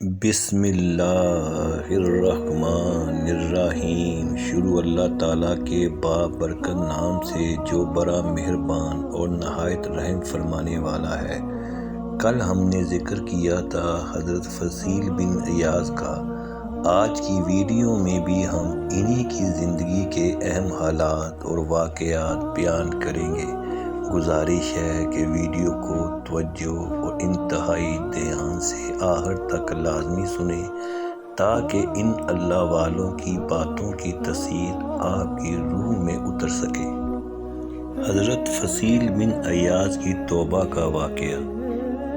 بسم اللہ الرحمن الرحیم۔ شروع اللہ تعالیٰ کے بابرکت نام سے جو بڑا مہربان اور نہایت رحم فرمانے والا ہے۔ کل ہم نے ذکر کیا تھا حضرت فضیل بن عیاض کا۔ آج کی ویڈیو میں بھی ہم انہی کی زندگی کے اہم حالات اور واقعات بیان کریں گے۔ گزارش ہے کہ ویڈیو کو توجہ اور انتہائی دھیان سے آخر تک لازمی سنیں تاکہ ان اللہ والوں کی باتوں کی تاثیر آپ کی روح میں اتر سکے۔ حضرت فضیل بن عیاض کی توبہ کا واقعہ۔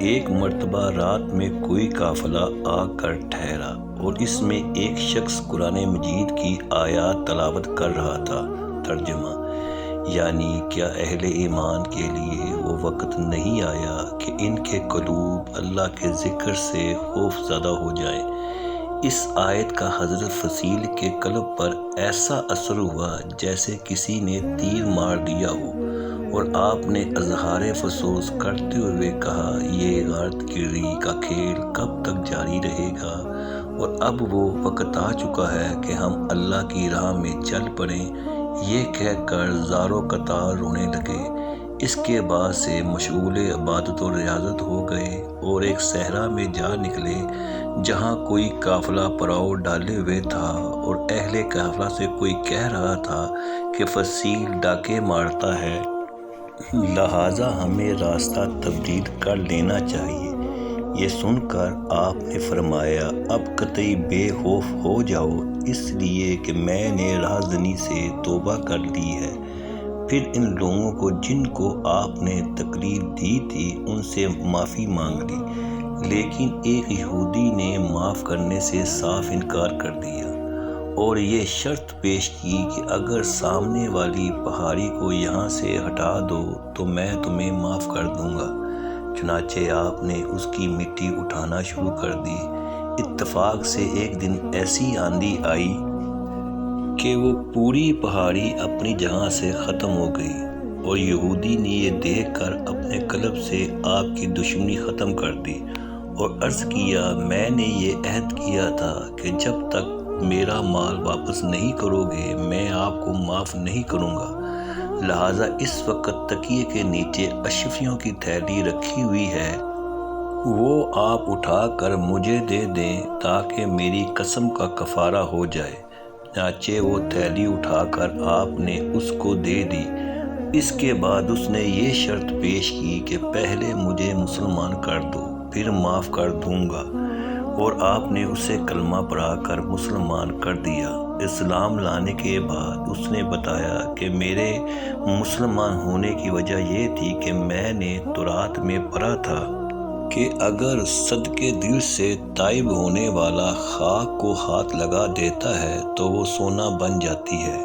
ایک مرتبہ رات میں کوئی قافلہ آ کر ٹھہرا اور اس میں ایک شخص قرآن مجید کی آیات تلاوت کر رہا تھا۔ ترجمہ یعنی کیا اہل ایمان کے لیے وہ وقت نہیں آیا کہ ان کے قلوب اللہ کے ذکر سے خوف زدہ ہو جائیں؟ اس آیت کا حضرت فضیل کے قلب پر ایسا اثر ہوا جیسے کسی نے تیر مار دیا ہو، اور آپ نے اظہار افسوس کرتے ہوئے کہا، یہ غارت گری کا کھیل کب تک جاری رہے گا؟ اور اب وہ وقت آ چکا ہے کہ ہم اللہ کی راہ میں چل پڑیں۔ یہ کہہ کر زاروں قطار رونے لگے۔ اس کے بعد سے مشغول عبادت و ریاضت ہو گئے اور ایک صحرا میں جا نکلے جہاں کوئی قافلہ پڑاؤ ڈالے ہوئے تھا، اور اہل قافلہ سے کوئی کہہ رہا تھا کہ فضیل ڈاکے مارتا ہے، لہٰذا ہمیں راستہ تبدیل کر لینا چاہیے۔ یہ سن کر آپ نے فرمایا، اب قطعی بے خوف ہو جاؤ، اس لیے کہ میں نے راہزنی سے توبہ کر لی ہے۔ پھر ان لوگوں کو جن کو آپ نے تکلیف دی تھی ان سے معافی مانگ لی، لیکن ایک یہودی نے معاف کرنے سے صاف انکار کر دیا اور یہ شرط پیش کی کہ اگر سامنے والی پہاڑی کو یہاں سے ہٹا دو تو میں تمہیں معاف کر دوں گا۔ چنانچہ آپ نے اس کی مٹی اٹھانا شروع کر دی۔ اتفاق سے ایک دن ایسی آندھی آئی کہ وہ پوری پہاڑی اپنی جگہ سے ختم ہو گئی، اور یہودی نے یہ دیکھ کر اپنے قلب سے آپ کی دشمنی ختم کر دی اور عرض کیا، میں نے یہ عہد کیا تھا کہ جب تک میرا مال واپس نہیں کرو گے میں آپ کو معاف نہیں کروں گا، لہٰذا اس وقت تکیے کے نیچے اشرفیوں کی تھیلی رکھی ہوئی ہے، وہ آپ اٹھا کر مجھے دے دیں تاکہ میری قسم کا کفارہ ہو جائے۔ چنانچہ وہ تھیلی اٹھا کر آپ نے اس کو دے دی۔ اس کے بعد اس نے یہ شرط پیش کی کہ پہلے مجھے مسلمان کر دو، پھر معاف کر دوں گا، اور آپ نے اسے کلمہ پڑھا کر مسلمان کر دیا۔ اسلام لانے کے بعد اس نے بتایا کہ میرے مسلمان ہونے کی وجہ یہ تھی کہ میں نے تورات میں پڑھا تھا کہ اگر صدقے دل سے تائب ہونے والا خاک کو ہاتھ لگا دیتا ہے تو وہ سونا بن جاتی ہے،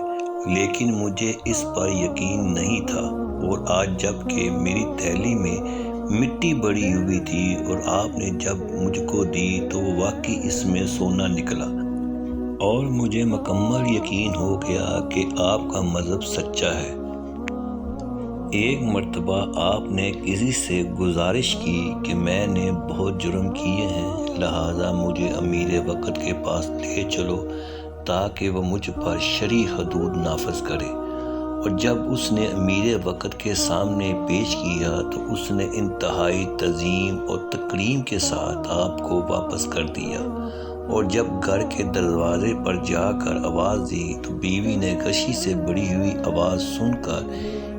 لیکن مجھے اس پر یقین نہیں تھا، اور آج جب کہ میری تھیلی میں مٹی بڑی ہوئی تھی اور آپ نے جب مجھ کو دی تو واقعی اس میں سونا نکلا، اور مجھے مکمل یقین ہو گیا کہ آپ کا مذہب سچا ہے۔ ایک مرتبہ آپ نے کسی سے گزارش کی کہ میں نے بہت جرم کیے ہیں، لہٰذا مجھے امیر وقت کے پاس لے چلو تاکہ وہ مجھ پر شرعی حدود نافذ کرے، اور جب اس نے امیر وقت کے سامنے پیش کیا تو اس نے انتہائی تعظیم اور تکریم کے ساتھ آپ کو واپس کر دیا، اور جب گھر کے دروازے پر جا کر آواز دی تو بیوی نے غشی سے بڑی ہوئی آواز سن کر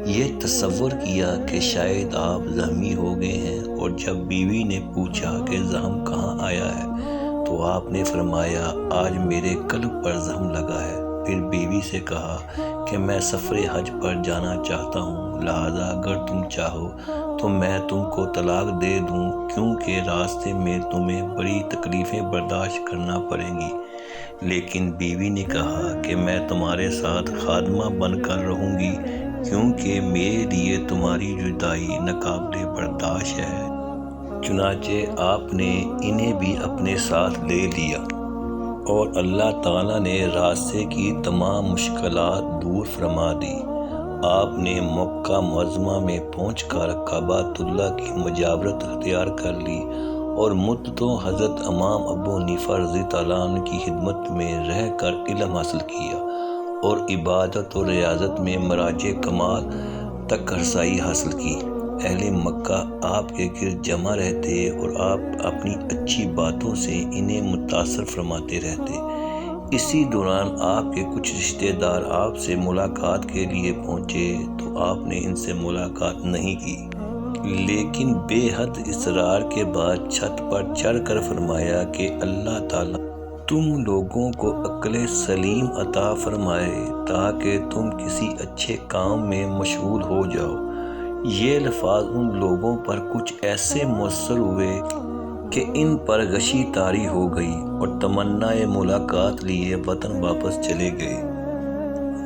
یہ تصور کیا کہ شاید آپ زخمی ہو گئے ہیں، اور جب بیوی نے پوچھا کہ زخم کہاں آیا ہے تو آپ نے فرمایا، آج میرے قلب پر زخم لگا ہے۔ پھر بیوی سے کہا کہ میں سفر حج پر جانا چاہتا ہوں، لہٰذا اگر تم چاہو تو میں تم کو طلاق دے دوں، کیونکہ راستے میں تمہیں بڑی تکلیفیں برداشت کرنا پڑیں گی۔ لیکن بیوی نے کہا کہ میں تمہارے ساتھ خادمہ بن کر رہوں گی، کیونکہ میرے لیے تمہاری جدائی ناقابل برداشت ہے۔ چنانچہ آپ نے انہیں بھی اپنے ساتھ لے لیا، اور اللہ تعالیٰ نے راستے کی تمام مشکلات دور فرما دی۔ آپ نے مکہ معظمہ میں پہنچ کر کعبۃ اللہ کی مجاورت اختیار کر لی اور مدتوں حضرت امام ابو حنیفہ رضی تعالیٰ عنہ کی خدمت میں رہ کر علم حاصل کیا اور عبادت و ریاضت میں مراج کمال تک رسائی حاصل کی۔ اہل مکہ آپ کے گرد جمع رہتے اور آپ اپنی اچھی باتوں سے انہیں متاثر فرماتے رہتے۔ اسی دوران آپ کے کچھ رشتہ دار آپ سے ملاقات کے لیے پہنچے تو آپ نے ان سے ملاقات نہیں کی، لیکن بے حد اصرار کے بعد چھت پر چڑھ کر فرمایا کہ اللہ تعالیٰ تم لوگوں کو عقل سلیم عطا فرمائے تاکہ تم کسی اچھے کام میں مشغول ہو جاؤ۔ یہ الفاظ ان لوگوں پر کچھ ایسے مؤثر ہوئے کہ ان پر غشی طاری ہو گئی اور تمنائے ملاقات لیے وطن واپس چلے گئے۔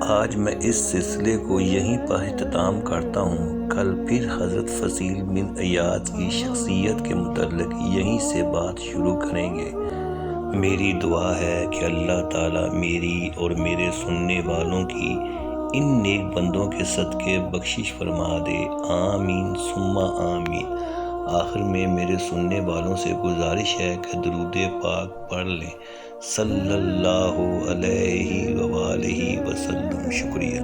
آج میں اس سلسلے کو یہیں پر اختتام کرتا ہوں، کل پھر حضرت فضیل بن عیاض کی شخصیت کے متعلق یہیں سے بات شروع کریں گے۔ میری دعا ہے کہ اللہ تعالیٰ میری اور میرے سننے والوں کی ان نیک بندوں کے صدقے بخشش فرما دے، آمین ثم آمین۔ آخر میں میرے سننے والوں سے گزارش ہے کہ درود پاک پڑھ لیں، صلی اللہ علیہ وآلہ وسلم۔ شکریہ۔